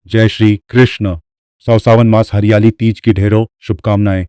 जय श्री कृष्ण। सावन मास हरियाली तीज की ढेरों शुभकामनाएं।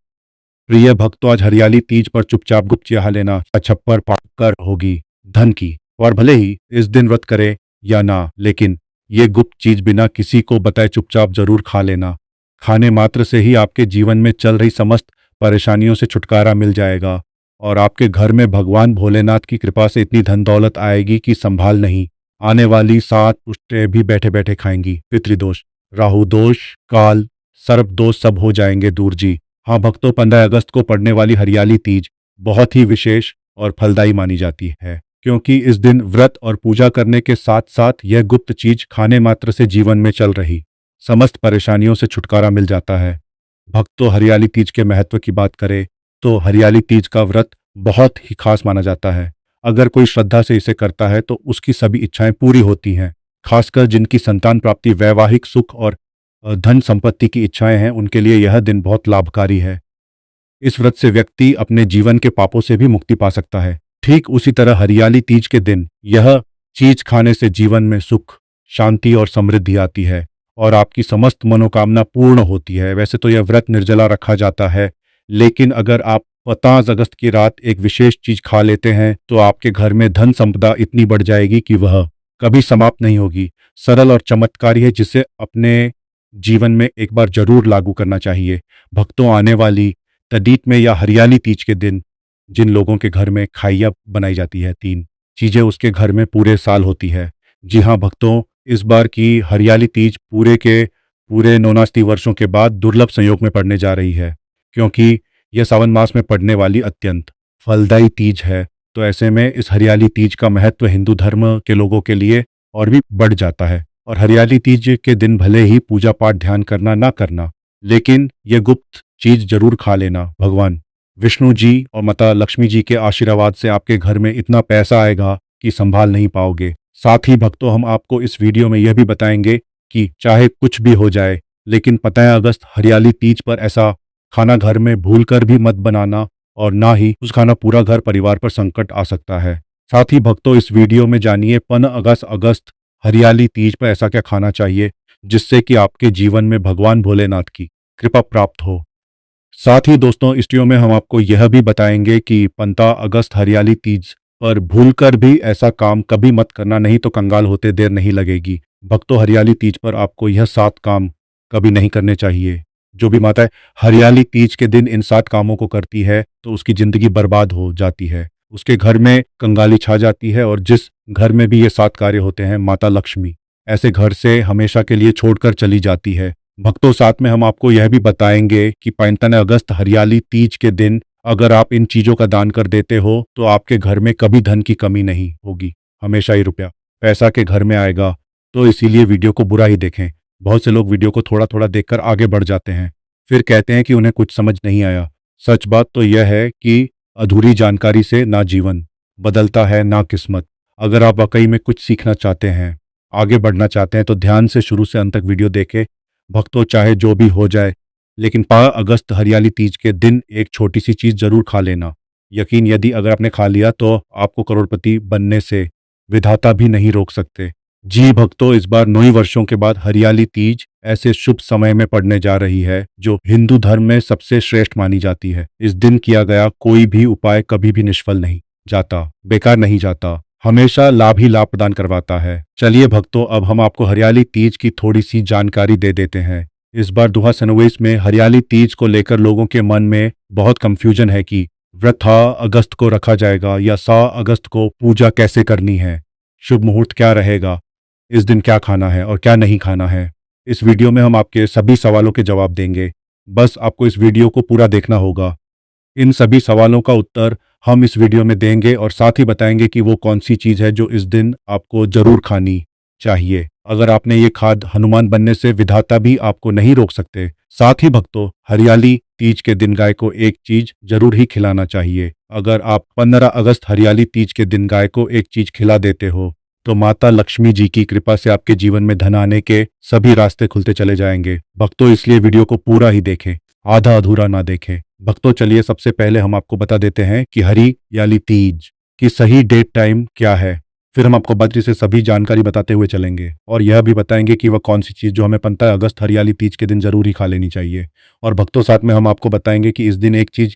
प्रिय भक्तों, आज हरियाली तीज पर चुपचाप गुप्त चाह लेना छप्पर पाकर होगी धन की। और भले ही इस दिन व्रत करे या ना, लेकिन ये गुप्त चीज बिना किसी को बताए चुपचाप जरूर खा लेना। खाने मात्र से ही आपके जीवन में चल रही समस्त परेशानियों से छुटकारा मिल जाएगा और आपके घर में भगवान भोलेनाथ की कृपा से इतनी धन दौलत आएगी कि संभाल नहीं। आने वाली 7 पुश्तें भी बैठे बैठे खाएंगी। पितृदोष, राहु दोष, काल, सर्प दोष सब हो जाएंगे दूर जी। हाँ भक्तों, 15 अगस्त को पड़ने वाली हरियाली तीज बहुत ही विशेष और फलदायी मानी जाती है, क्योंकि इस दिन व्रत और पूजा करने के साथ साथ यह गुप्त चीज खाने मात्र से जीवन में चल रही समस्त परेशानियों से छुटकारा मिल जाता है। भक्तों, हरियाली तीज के महत्व की बात करें तो हरियाली तीज का व्रत बहुत ही खास माना जाता है। अगर कोई श्रद्धा से इसे करता है तो उसकी सभी इच्छाएं पूरी होती हैं। खासकर जिनकी संतान प्राप्ति, वैवाहिक सुख और धन संपत्ति की इच्छाएं हैं, उनके लिए यह दिन बहुत लाभकारी है। इस व्रत से व्यक्ति अपने जीवन के पापों से भी मुक्ति पा सकता है। ठीक उसी तरह हरियाली तीज के दिन यह चीज खाने से जीवन में सुख, शांति और समृद्धि आती है और आपकी समस्त मनोकामना पूर्ण होती है। वैसे तो यह व्रत निर्जला रखा जाता है, लेकिन अगर आप 15 अगस्त की रात एक विशेष चीज खा लेते हैं तो आपके घर में धन संपदा इतनी बढ़ जाएगी कि वह कभी समाप्त नहीं होगी। सरल और चमत्कारी है, जिसे अपने जीवन में एक बार जरूर लागू करना चाहिए। भक्तों, आने वाली तदीत में या हरियाली तीज के दिन जिन लोगों के घर में खाइया बनाई जाती है, 3 चीजें उसके घर में पूरे साल होती है। जी हाँ भक्तों, इस बार की हरियाली तीज पूरे के पूरे 89 वर्षों के बाद दुर्लभ संयोग में पड़ने जा रही है, क्योंकि यह सावन मास में पड़ने वाली अत्यंत फलदायी तीज है। तो ऐसे में इस हरियाली तीज का महत्व हिंदू धर्म के लोगों के लिए और भी बढ़ जाता है। और हरियाली तीज के दिन भले ही पूजा पाठ ध्यान करना ना करना, लेकिन यह गुप्त चीज जरूर खा लेना। भगवान विष्णु जी और माता लक्ष्मी जी के आशीर्वाद से आपके घर में इतना पैसा आएगा कि संभाल नहीं पाओगे। साथ ही भक्तों, हम आपको इस वीडियो में यह भी बताएंगे कि चाहे कुछ भी हो जाए, लेकिन 15 अगस्त हरियाली तीज पर ऐसा खाना घर में भूलकर भी मत बनाना, और ना ही उस खाना पूरा घर परिवार पर संकट आ सकता है। साथ ही भक्तों, इस वीडियो में जानिए 15 अगस्त हरियाली तीज पर ऐसा क्या खाना चाहिए जिससे कि आपके जीवन में भगवान भोलेनाथ की कृपा प्राप्त हो। साथ ही दोस्तों, इस वीडियो में हम आपको यह भी बताएंगे कि 15 अगस्त हरियाली तीज पर भूलकर भी ऐसा काम कभी मत करना, नहीं तो कंगाल होते देर नहीं लगेगी। भक्तों, हरियाली तीज पर आपको यह 7 काम कभी नहीं करने चाहिए। जो भी माता है हरियाली तीज के दिन इन 7 कामों को करती है तो उसकी जिंदगी बर्बाद हो जाती है, उसके घर में कंगाली छा जाती है। और जिस घर में भी ये 7 कार्य होते हैं, माता लक्ष्मी ऐसे घर से हमेशा के लिए छोड़कर चली जाती है। भक्तों, साथ में हम आपको यह भी बताएंगे कि 15 अगस्त हरियाली तीज के दिन अगर आप इन चीजों का दान कर देते हो तो आपके घर में कभी धन की कमी नहीं होगी, हमेशा ही रुपया पैसा के घर में आएगा। तो इसीलिए वीडियो को बुरा ही देखें। बहुत से लोग वीडियो को थोड़ा थोड़ा देखकर आगे बढ़ जाते हैं, फिर कहते हैं कि उन्हें कुछ समझ नहीं आया। सच बात तो यह है कि अधूरी जानकारी से ना जीवन बदलता है ना किस्मत। अगर आप वाकई में कुछ सीखना चाहते हैं, आगे बढ़ना चाहते हैं, तो ध्यान से शुरू से अंत तक वीडियो देखें। भक्तों, चाहे जो भी हो जाए, लेकिन 15 अगस्त हरियाली तीज के दिन एक छोटी सी चीज जरूर खा लेना। यकीन, यदि अगर आपने खा लिया तो आपको करोड़पति बनने से विधाता भी नहीं रोक सकते। जी भक्तों, इस बार 9 वर्षों के बाद हरियाली तीज ऐसे शुभ समय में पड़ने जा रही है जो हिंदू धर्म में सबसे श्रेष्ठ मानी जाती है। इस दिन किया गया कोई भी उपाय कभी भी निष्फल नहीं जाता, बेकार नहीं जाता, हमेशा लाभ ही लाभ प्रदान करवाता है। चलिए भक्तों, अब हम आपको हरियाली तीज की थोड़ी सी जानकारी दे देते हैं। इस बार 2019 में हरियाली तीज को लेकर लोगों के मन में बहुत कंफ्यूजन है कि व्रत 6 अगस्त को रखा जाएगा या 6 अगस्त को पूजा कैसे करनी है, शुभ मुहूर्त क्या रहेगा, इस दिन क्या खाना है और क्या नहीं खाना है। इस वीडियो में हम आपके सभी सवालों के जवाब देंगे। बस आपको इस वीडियो को पूरा देखना होगा। इन सभी सवालों का उत्तर हम इस वीडियो में देंगे और साथ ही बताएंगे कि वो कौन सी चीज है जो इस दिन आपको जरूर खानी चाहिए। अगर आपने ये खाद हनुमान बनने से विधाता भी आपको नहीं रोक सकते। साथ ही भक्तों, हरियाली तीज के दिन गाय को एक चीज जरूर ही खिलाना चाहिए। अगर आप 15 अगस्त हरियाली तीज के दिन गाय को एक चीज खिला देते हो तो माता लक्ष्मी जी की कृपा से आपके जीवन में धन आने के सभी रास्ते खुलते चले जाएंगे। भक्तों, इसलिए वीडियो को पूरा ही देखें, आधा अधूरा ना देखें। भक्तों, चलिए सबसे पहले हम आपको बता देते हैं कि हरियाली तीज की सही डेट टाइम क्या है। फिर हम आपको बद्री से सभी जानकारी बताते हुए चलेंगे और यह भी बताएंगे कि वह कौन सी चीज़ जो हमें 15 अगस्त हरियाली तीज के दिन जरूर ही खा लेनी चाहिए। और भक्तों साथ में हम आपको बताएंगे कि इस दिन एक चीज़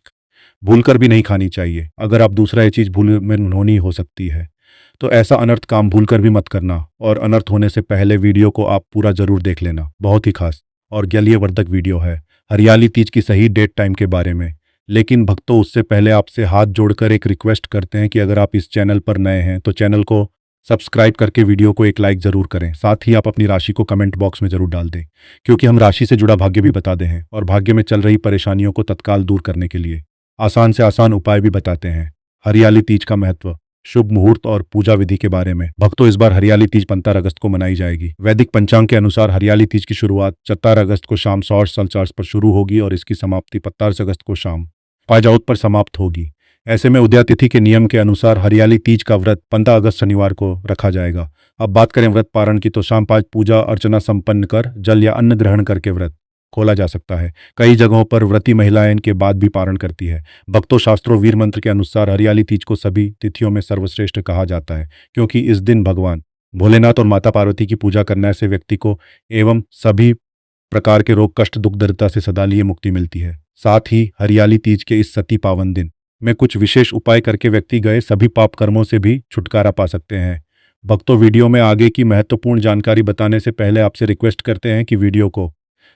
भूलकर भी नहीं खानी चाहिए। अगर आप दूसरा ये चीज़ भूल में होनी हो सकती है तो ऐसा अनर्थ काम भूलकर भी मत करना। और अनर्थ होने से पहले वीडियो को आप पूरा जरूर देख लेना, बहुत ही खास और ज्ञानवर्धक वीडियो है हरियाली तीज की सही डेट टाइम के बारे में। लेकिन भक्तों उससे पहले आपसे हाथ जोड़कर एक रिक्वेस्ट करते हैं कि अगर आप इस चैनल पर नए हैं तो चैनल को सब्सक्राइब करके वीडियो को एक लाइक ज़रूर करें। साथ ही आप अपनी राशि को कमेंट बॉक्स में ज़रूर डाल दें, क्योंकि हम राशि से जुड़ा भाग्य भी बताते हैं और भाग्य में चल रही परेशानियों को तत्काल दूर करने के लिए आसान से आसान उपाय भी बताते हैं। हरियाली तीज का महत्व, शुभ मुहूर्त और पूजा विधि के बारे में। भक्तों इस बार हरियाली तीज 15 अगस्त को मनाई जाएगी। वैदिक पंचांग के अनुसार हरियाली तीज की शुरुआत 4 अगस्त को शाम 100 पर शुरू होगी और इसकी समाप्ति 15 अगस्त को शाम पायजाउत पर समाप्त होगी। ऐसे में उदया तिथि के नियम के अनुसार हरियाली तीज का व्रत 15 अगस्त शनिवार को रखा जाएगा। अब बात करें व्रत पारण की तो शाम 5 पूजा अर्चना संपन्न कर जल या अन्न ग्रहण करके व्रत खोला जा सकता है। कई जगहों पर व्रती महिलाएं इनके बाद भी पारण करती है। भक्तों शास्त्रों वीर मंत्र के अनुसार हरियाली तीज को सभी तिथियों में सर्वश्रेष्ठ कहा जाता है, क्योंकि इस दिन भगवान भोलेनाथ और माता पार्वती की पूजा करने से व्यक्ति को एवं सभी प्रकार के रोग कष्ट दुख दरिद्रता से सदा लिए मुक्ति मिलती है। साथ ही हरियाली तीज के इस सती पावन दिन में कुछ विशेष उपाय करके व्यक्ति गए सभी पाप कर्मों से भी छुटकारा पा सकते हैं। भक्तों वीडियो में आगे की महत्वपूर्ण जानकारी बताने से पहले आपसे रिक्वेस्ट करते हैं कि वीडियो को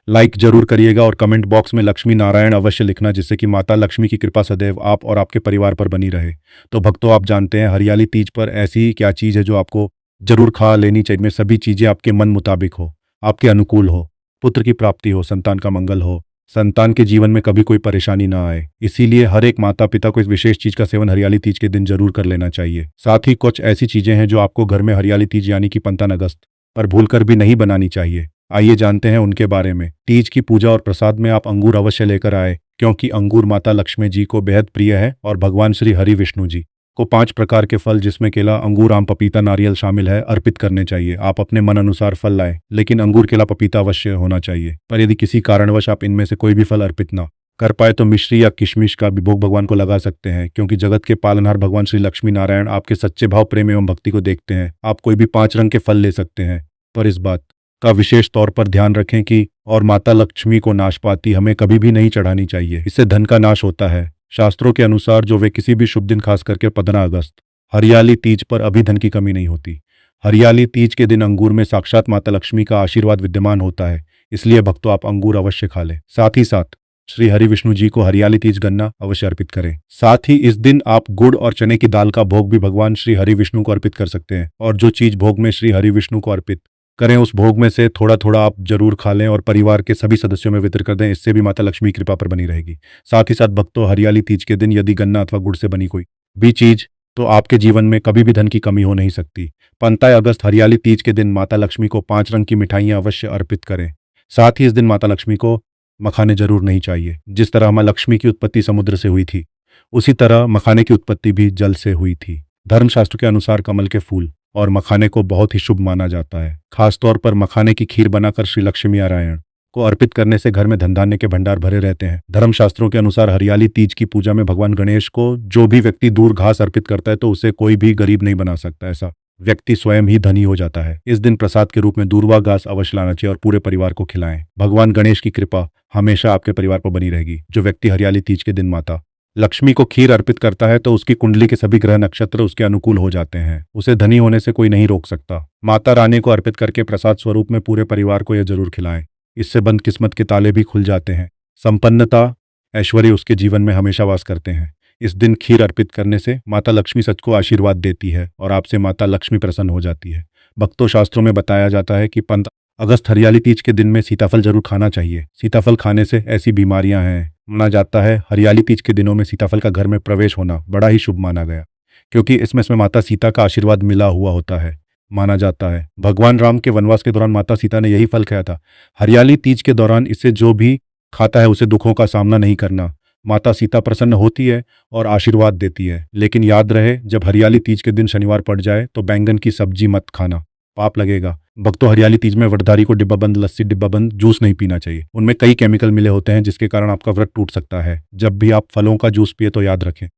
लाइक जरूर करिएगा और कमेंट बॉक्स में लक्ष्मी नारायण अवश्य लिखना, जिससे कि माता लक्ष्मी की कृपा सदैव आप और आपके परिवार पर बनी रहे। तो भक्तों आप जानते हैं हरियाली तीज पर ऐसी ही क्या चीज़ है जो आपको जरूर खा लेनी चाहिए। में सभी चीज़ें आपके मन मुताबिक हो, आपके अनुकूल हो, पुत्र की प्राप्ति हो, संतान का मंगल हो, संतान के जीवन में कभी कोई परेशानी ना आए। इसीलिए हर एक माता पिता को इस विशेष चीज का सेवन हरियाली तीज के दिन जरूर कर लेना चाहिए। साथ ही कुछ ऐसी चीजें हैं जो आपको घर में हरियाली तीज यानी कि 15 अगस्त पर भूलकर भी नहीं बनानी चाहिए। आइए जानते हैं उनके बारे में। तीज की पूजा और प्रसाद में आप अंगूर अवश्य लेकर आए, क्योंकि अंगूर माता लक्ष्मी जी को बेहद प्रिय है और भगवान श्री हरि विष्णु जी को 5 प्रकार के फल जिसमें केला अंगूर आम पपीता नारियल शामिल है अर्पित करने चाहिए। आप अपने मन अनुसार फल लाएं, लेकिन अंगूर केला पपीता अवश्य होना चाहिए। पर यदि किसी कारणवश आप इनमें से कोई भी फल अर्पित ना कर पाए तो मिश्री या किशमिश का भी भोग भगवान को लगा सकते हैं, क्योंकि जगत के पालनहार भगवान श्री लक्ष्मी नारायण आपके सच्चे भाव प्रेम एवं भक्ति को देखते हैं। आप कोई भी 5 रंग के फल ले सकते हैं, पर इस बात का विशेष तौर पर ध्यान रखें कि और माता लक्ष्मी को नाशपाती हमें कभी भी नहीं चढ़ानी चाहिए, इससे धन का नाश होता है। शास्त्रों के अनुसार जो वे किसी भी शुभ दिन खास करके 15 अगस्त हरियाली तीज पर अभी धन की कमी नहीं होती। हरियाली तीज के दिन अंगूर में साक्षात माता लक्ष्मी का आशीर्वाद विद्यमान होता है, इसलिए भक्तों आप अंगूर अवश्य खा लें। साथ ही साथ श्री हरि विष्णु जी को हरियाली तीज गन्ना अवश्य अर्पित करें। साथ ही इस दिन आप गुड़ और चने की दाल का भोग भी भगवान श्री हरि विष्णु को अर्पित कर सकते हैं, और जो चीज भोग में श्री हरि विष्णु को अर्पित करें उस भोग में से थोड़ा थोड़ा आप जरूर खा लें और परिवार के सभी सदस्यों में वितरण कर दें। इससे भी माता लक्ष्मी की कृपा पर बनी रहेगी। साथ ही साथ भक्तों हरियाली तीज के दिन यदि गन्ना अथवा गुड़ से बनी कोई भी चीज तो आपके जीवन में कभी भी धन की कमी हो नहीं सकती। 15 अगस्त हरियाली तीज के दिन माता लक्ष्मी को 5 रंग की मिठाइयां अवश्य अर्पित करें। साथ ही इस दिन माता लक्ष्मी को मखाने जरूर नहीं चाहिए। जिस तरह मां लक्ष्मी की उत्पत्ति समुद्र से हुई थी, उसी तरह मखाने की उत्पत्ति भी जल से हुई थी। धर्मशास्त्र के अनुसार कमल के फूल और मखाने को बहुत ही शुभ माना जाता है। खासतौर पर मखाने की खीर बनाकर श्री लक्ष्मी नारायण को अर्पित करने से घर में धन धान्य के भंडार भरे रहते हैं। धर्मशास्त्रों के अनुसार हरियाली तीज की पूजा में भगवान गणेश को जो भी व्यक्ति दूर घास अर्पित करता है तो उसे कोई भी गरीब नहीं बना सकता, ऐसा व्यक्ति स्वयं ही धनी हो जाता है। इस दिन प्रसाद के रूप में दूरवा घास अवश्य लाना चाहिए और पूरे परिवार को खिलाएं। भगवान गणेश की कृपा हमेशा आपके परिवार पर बनी रहेगी। जो व्यक्ति हरियाली तीज के दिन माता लक्ष्मी को खीर अर्पित करता है तो उसकी कुंडली के सभी ग्रह नक्षत्र उसके अनुकूल हो जाते हैं। उसे धनी होने से कोई नहीं रोक सकता। माता रानी को अर्पित करके प्रसाद स्वरूप में पूरे परिवार को यह जरूर खिलाएं। इससे बंद किस्मत के ताले भी खुल जाते हैं। संपन्नता ऐश्वर्य उसके जीवन में हमेशा वास करते हैं। इस दिन खीर अर्पित करने से माता लक्ष्मी सच को आशीर्वाद देती है और आपसे माता लक्ष्मी प्रसन्न हो जाती है। भक्तों शास्त्रों में बताया जाता है कि 15 अगस्त हरियाली तीज के दिन में सीताफल जरूर खाना चाहिए। सीताफल खाने से ऐसी बीमारियां हैं, माना जाता है हरियाली तीज के दिनों में सीताफल का घर में प्रवेश होना बड़ा ही शुभ माना गया, क्योंकि इसमें माता सीता का आशीर्वाद मिला हुआ होता है। माना जाता है भगवान राम के वनवास के दौरान माता सीता ने यही फल खाया था। हरियाली तीज के दौरान इसे जो भी खाता है उसे दुखों का सामना नहीं करना। माता सीता प्रसन्न होती है और आशीर्वाद देती है। लेकिन याद रहे, जब हरियाली तीज के दिन शनिवार पड़ जाए तो बैंगन की सब्जी मत खाना, पाप लगेगा। भक्तों हरियाली तीज में व्रतधारी को डिब्बाबंद लस्सी डिब्बाबंद जूस नहीं पीना चाहिए। उनमें कई केमिकल मिले होते हैं जिसके कारण आपका व्रत टूट सकता है। जब भी आप फलों का जूस पिए तो याद रखें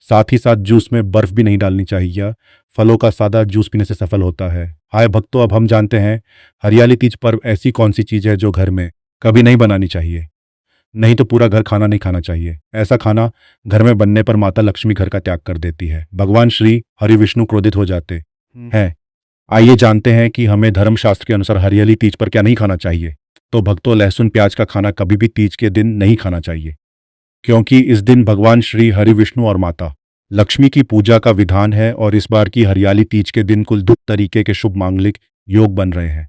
साथ ही साथ जूस में बर्फ भी नहीं डालनी चाहिए या फलों का सादा जूस पीने से सफल होता है। हाय भक्तों, अब हम जानते हैं हरियाली तीज पर्व ऐसी कौन सी चीज़ है जो घर में कभी नहीं बनानी चाहिए। नहीं तो पूरा घर खाना नहीं खाना चाहिए। ऐसा खाना घर में बनने पर माता लक्ष्मी घर का त्याग कर देती है, भगवान श्री हरि विष्णु क्रोधित हो जाते हैं। आइए जानते हैं कि हमें धर्मशास्त्र के अनुसार हरियाली तीज पर क्या नहीं खाना चाहिए। तो भक्तों, लहसुन प्याज का खाना कभी भी तीज के दिन नहीं खाना चाहिए, क्योंकि इस दिन भगवान श्री हरि विष्णु और माता लक्ष्मी की पूजा का विधान है और इस बार की हरियाली तीज के दिन कुल 2 तरीके के शुभ मांगलिक योग बन रहे हैं।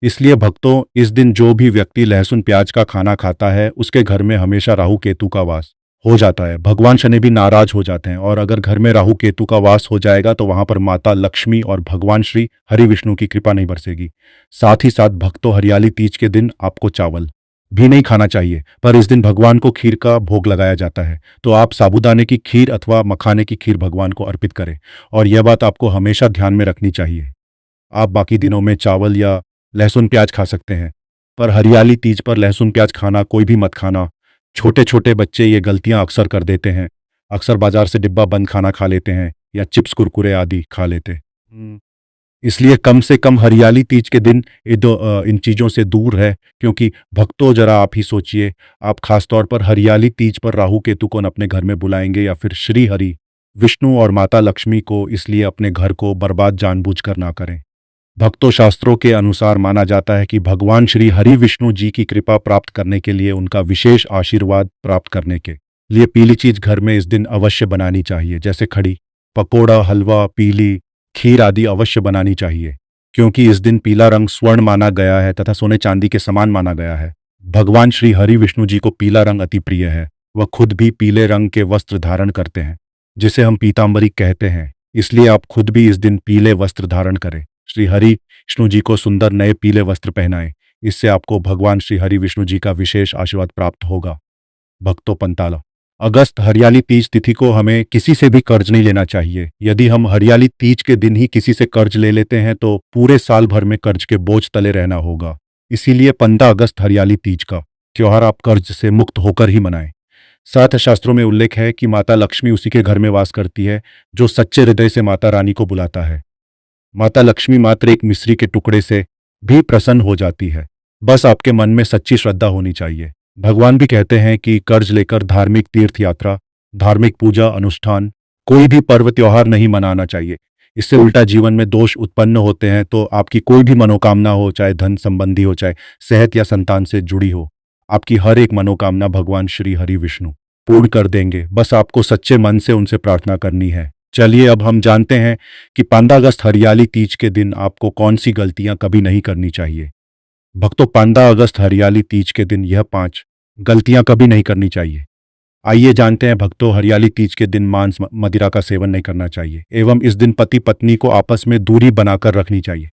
इसलिए भक्तों, इस दिन जो भी व्यक्ति लहसुन प्याज का खाना खाता है उसके घर में हमेशा राहु केतु का वास हो जाता है। भगवान शनि भी नाराज हो जाते हैं और अगर घर में राहु केतु का वास हो जाएगा तो वहां पर माता लक्ष्मी और भगवान श्री हरि विष्णु की कृपा नहीं बरसेगी। साथ ही साथ भक्तों, हरियाली तीज के दिन आपको चावल भी नहीं खाना चाहिए, पर इस दिन भगवान को खीर का भोग लगाया जाता है, तो आप साबूदाने की खीर अथवा मखाने की खीर भगवान को अर्पित करें। और यह बात आपको हमेशा ध्यान में रखनी चाहिए। आप बाकी दिनों में चावल या लहसुन प्याज खा सकते हैं, पर हरियाली तीज पर लहसुन प्याज खाना कोई भी मत खाना। छोटे छोटे बच्चे ये गलतियां अक्सर कर देते हैं, अक्सर बाजार से डिब्बा बंद खाना खा लेते हैं या चिप्स कुरकुरे आदि खा लेते हैं। इसलिए कम से कम हरियाली तीज के दिन इन चीज़ों से दूर है, क्योंकि भक्तों जरा आप ही सोचिए, आप खास तौर पर हरियाली तीज पर राहु केतु को अपने घर में बुलाएंगे या फिर श्री हरि विष्णु और माता लक्ष्मी को, इसलिए अपने घर को बर्बाद जानबूझकर ना करें। भक्तों, शास्त्रों के अनुसार माना जाता है कि भगवान श्री हरि विष्णु जी की कृपा प्राप्त करने के लिए, उनका विशेष आशीर्वाद प्राप्त करने के लिए पीली चीज घर में इस दिन अवश्य बनानी चाहिए, जैसे खड़ी, पकोड़ा, हलवा, पीली खीर आदि अवश्य बनानी चाहिए, क्योंकि इस दिन पीला रंग स्वर्ण माना गया है तथा सोने चांदी के समान माना गया है। भगवान श्री हरि विष्णु जी को पीला रंग अति प्रिय है। वह खुद भी पीले रंग के वस्त्र धारण करते हैं, जिसे हम पीतांबरी कहते हैं। इसलिए आप खुद भी इस दिन पीले वस्त्र धारण करें। श्री हरि विष्णु जी को सुंदर नए पीले वस्त्र पहनाएं, इससे आपको भगवान श्री हरि विष्णु जी का विशेष आशीर्वाद प्राप्त होगा। भक्तों, 15 अगस्त हरियाली तीज तिथि को हमें किसी से भी कर्ज नहीं लेना चाहिए। यदि हम हरियाली तीज के दिन ही किसी से कर्ज ले लेते हैं तो पूरे साल भर में कर्ज के बोझ तले रहना होगा। इसीलिए 15 अगस्त हरियाली तीज का त्योहार आप कर्ज से मुक्त होकर ही मनाएं। साथ शास्त्रों में उल्लेख है कि माता लक्ष्मी उसी के घर में वास करती है जो सच्चे हृदय से माता रानी को बुलाता है। माता लक्ष्मी मात्र एक मिश्री के टुकड़े से भी प्रसन्न हो जाती है। बस आपके मन में सच्ची श्रद्धा होनी चाहिए। भगवान भी कहते हैं कि कर्ज लेकर धार्मिक तीर्थ यात्रा, धार्मिक पूजा अनुष्ठान, कोई भी पर्व त्योहार नहीं मनाना चाहिए। इससे उल्टा जीवन में दोष उत्पन्न होते हैं। तो आपकी कोई भी मनोकामना हो, चाहे धन संबंधी हो, चाहे सेहत या संतान से जुड़ी हो, आपकी हर एक मनोकामना भगवान श्री हरि विष्णु पूर्ण कर देंगे। बस आपको सच्चे मन से उनसे प्रार्थना करनी है। चलिए अब हम जानते हैं कि 15 अगस्त हरियाली तीज के दिन आपको कौन सी गलतियां कभी नहीं करनी चाहिए। भक्तों, 15 अगस्त हरियाली तीज के दिन यह 5 गलतियां कभी नहीं करनी चाहिए। आइए जानते हैं भक्तों, हरियाली तीज के दिन मांस मदिरा का सेवन नहीं करना चाहिए एवं इस दिन पति पत्नी को आपस में दूरी बनाकर रखनी चाहिए।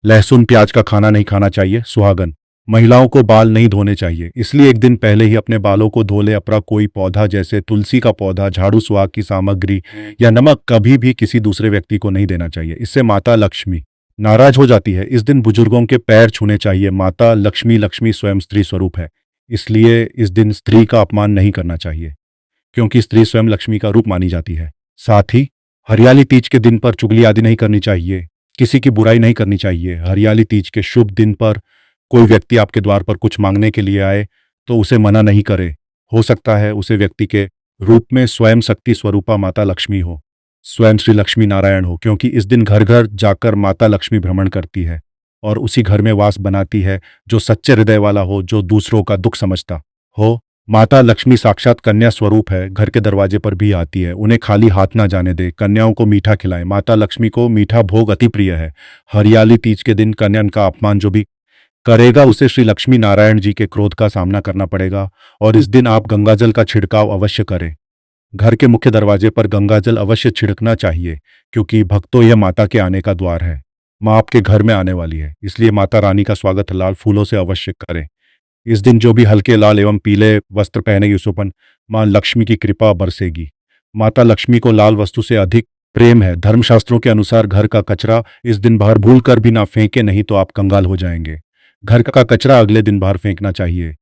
लहसुन प्याज का खाना नहीं खाना चाहिए। सुहागन महिलाओं को बाल नहीं धोने चाहिए, इसलिए एक दिन पहले ही अपने बालों को धो ले। अपना कोई पौधा जैसे तुलसी का पौधा, झाड़ू, सुहाग की सामग्री या नमक कभी भी किसी दूसरे व्यक्ति को नहीं देना चाहिए। इससे माता लक्ष्मी नाराज हो जाती है। इस दिन बुजुर्गों के पैर छूने चाहिए। माता लक्ष्मी स्वयं स्त्री स्वरूप है, इसलिए इस दिन स्त्री का अपमान नहीं करना चाहिए, क्योंकि स्त्री स्वयं लक्ष्मी का रूप मानी जाती है। साथ ही हरियाली तीज के दिन पर चुगली आदि नहीं करनी चाहिए, किसी की बुराई नहीं करनी चाहिए। हरियाली तीज के शुभ दिन पर कोई व्यक्ति आपके द्वार पर कुछ मांगने के लिए आए तो उसे मना नहीं करे। हो सकता है उसे व्यक्ति के रूप में स्वयं शक्ति स्वरूपा माता लक्ष्मी हो, स्वयं श्री लक्ष्मी नारायण हो, क्योंकि इस दिन घर घर जाकर माता लक्ष्मी भ्रमण करती है और उसी घर में वास बनाती है जो सच्चे हृदय वाला हो, जो दूसरों का दुख समझता हो। माता लक्ष्मी साक्षात कन्या स्वरूप है, घर के दरवाजे पर भी आती है। उन्हें खाली हाथ ना जाने दे, कन्याओं को मीठा खिलाएं। माता लक्ष्मी को मीठा भोग अति प्रिय है। हरियाली तीज के दिन कन्या का अपमान जो भी करेगा उसे श्री लक्ष्मी नारायण जी के क्रोध का सामना करना पड़ेगा। और इस दिन आप गंगाजल का छिड़काव अवश्य करें। घर के मुख्य दरवाजे पर गंगाजल अवश्य छिड़कना चाहिए, क्योंकि भक्तों यह माता के आने का द्वार है। माँ आपके घर में आने वाली है, इसलिए माता रानी का स्वागत लाल फूलों से अवश्य करें। इस दिन जो भी हल्के लाल एवं पीले वस्त्र पहनेगी उस पर माँ लक्ष्मी की कृपा बरसेगी। माता लक्ष्मी को लाल वस्तु से अधिक प्रेम है। धर्मशास्त्रों के अनुसार घर का कचरा इस दिन बाहर भूल कर भी ना फेंके, नहीं तो आप कंगाल हो जाएंगे। घर का कचरा अगले दिन बाहर फेंकना चाहिए।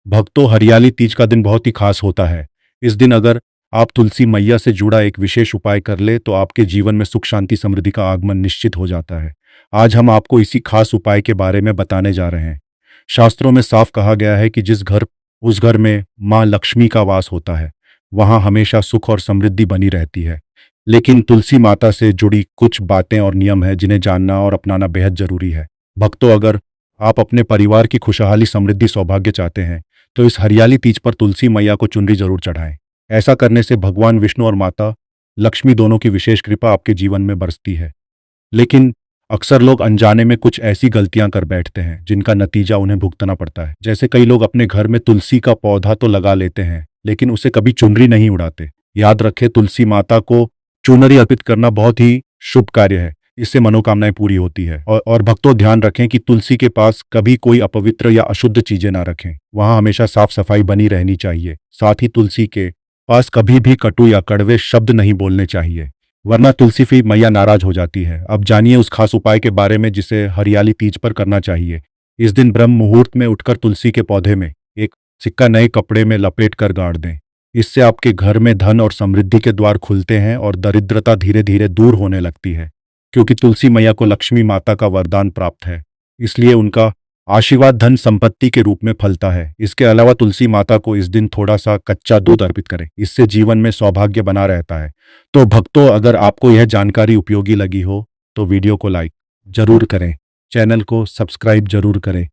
भक्तों, हरियाली तीज का दिन बहुत ही खास होता है। इस दिन अगर आप तुलसी मैया से जुड़ा एक विशेष उपाय कर ले तो आपके जीवन में सुख शांति समृद्धि का आगमन निश्चित हो जाता है। आज हम आपको इसी खास उपाय के बारे में बताने जा रहे हैं। शास्त्रों में साफ कहा गया है कि उस घर में माँ लक्ष्मी का वास होता है, वहां हमेशा सुख और समृद्धि बनी रहती है। लेकिन तुलसी माता से जुड़ी कुछ बातें और नियम हैं जिन्हें जानना और अपनाना बेहद जरूरी है। भक्तों, अगर आप अपने परिवार की खुशहाली समृद्धि सौभाग्य चाहते हैं तो इस हरियाली तीज पर तुलसी मैया को चुनरी जरूर चढ़ाएं। ऐसा करने से भगवान विष्णु और माता लक्ष्मी दोनों की विशेष कृपा आपके जीवन में बरसती है। लेकिन अक्सर लोग अनजाने में कुछ ऐसी गलतियां कर बैठते हैं जिनका नतीजा उन्हें भुगतना पड़ता है। जैसे कई लोग अपने घर में तुलसी का पौधा तो लगा लेते हैं लेकिन उसे कभी चुनरी नहीं उड़ाते। याद रखें, तुलसी माता को चुनरी अर्पित करना बहुत ही शुभ कार्य है। इससे मनोकामनाएं पूरी होती है। और भक्तों, ध्यान रखें कि तुलसी के पास कभी कोई अपवित्र या अशुद्ध चीजें ना रखें। वहां हमेशा साफ सफाई बनी रहनी चाहिए। साथ ही तुलसी के पास कभी भी कटु या कड़वे शब्द नहीं बोलने चाहिए, वरना तुलसी फिर मैया नाराज हो जाती है। अब जानिए उस खास उपाय के बारे में जिसे हरियाली तीज पर करना चाहिए। इस दिन ब्रह्म मुहूर्त में उठकर तुलसी के पौधे में एक सिक्का नए कपड़े में लपेट कर गाड़ दें। इससे आपके घर में धन और समृद्धि के द्वार खुलते हैं और दरिद्रता धीरे धीरे दूर होने लगती है। क्योंकि तुलसी मैया को लक्ष्मी माता का वरदान प्राप्त है, इसलिए उनका आशीर्वाद धन संपत्ति के रूप में फलता है। इसके अलावा तुलसी माता को इस दिन थोड़ा सा कच्चा दूध अर्पित करें, इससे जीवन में सौभाग्य बना रहता है। तो भक्तों, अगर आपको यह जानकारी उपयोगी लगी हो तो वीडियो को लाइक जरूर करें, चैनल को सब्सक्राइब जरूर करें